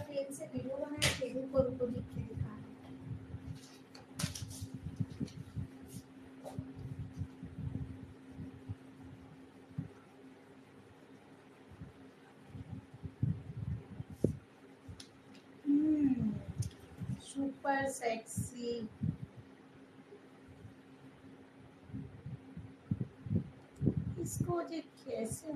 Plane से video बनाए थे ऊपर ऊपर लिख के दिखा। Super sexy. इसको जो कैसे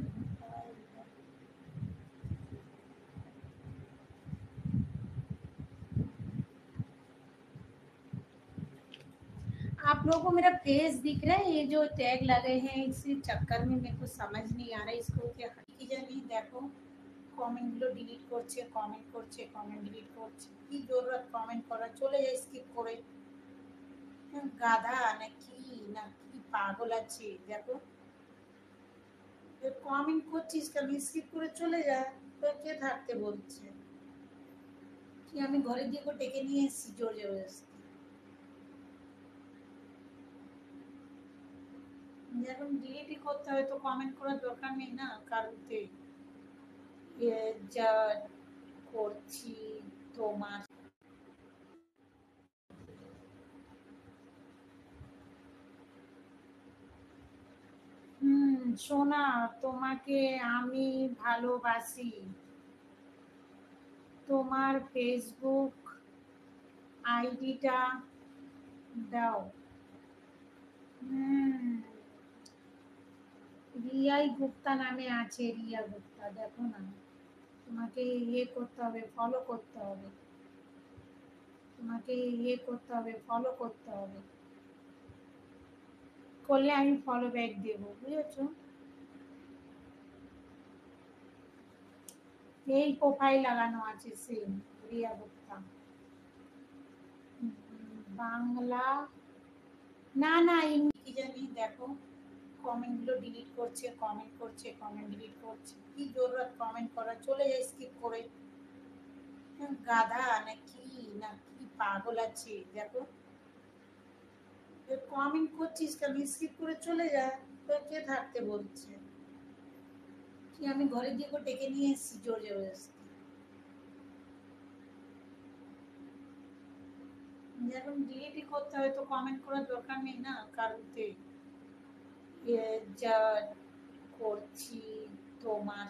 आप लोगों को मेरा फेस दिख रहा है? ये जो टैग लगे हैं इसी चक्कर में मेरे को समझ नहीं आ रहा है इसको क्या কি জানি। দেখো কমেন্ট গুলো ডিলিট করছে, কমেন্ট ডিলিট করছে। কি জরুরত কমেন্ট করা? চলে যায় স্কিপ করে। গাধা নাকি না কি পাগল আছে দেখো। কমেন্ট করছিস কেন? স্কিপ করে চলে যা। তো কে থাকতে বলছে? কি আমি ঘরে দিয়ে ডেকে নিয়ে এসেছি জোর জবরদস্তি? এখন ডিলিটই করতে হয় তো কমেন্ট করার দরকার নেই না কারোতে। যা করছি তোমার সোনা, তোমাকে আমি ভালোবাসি। তোমার ফেসবুক আইডিটা দাও। রিয়াই গুপ্তা নামে আছে, রিয়া গুপ্তা। দেখো না, তোমাকে ইয়ে করতে হবে, ফলো করতে হবে। তোমাকে ইয়ে করতে হবে, ফলো করতে হবে। করলে আমি ফলো ব্যাক দেবো, বুঝেছো? এই প্রোফাইল লাগানো আছে সেম, রিয়া গুপ্তা। বাংলা না না এমনি কি জানি। দেখো কমেন্ট গুলো ডিলিট করছে, কমেন্ট ডিলিট করছে। কি জরুরত কমেন্ট করা? চলে যায় স্কিপ করে। গাধা নাকি না কি পাগল আছে দেখো। কমেন্ট করছিস কেন? স্কিপ করে চলে যা। তো কে থাকতে বলছে? কি আমি ঘরে দিয়ে ডেকে নিয়ে এসেছি জোর জবরদস্তি? এখন ডিলিটই করতে হয় তো কমেন্ট করার দরকার নেই না কারোতে। যা করছি তোমার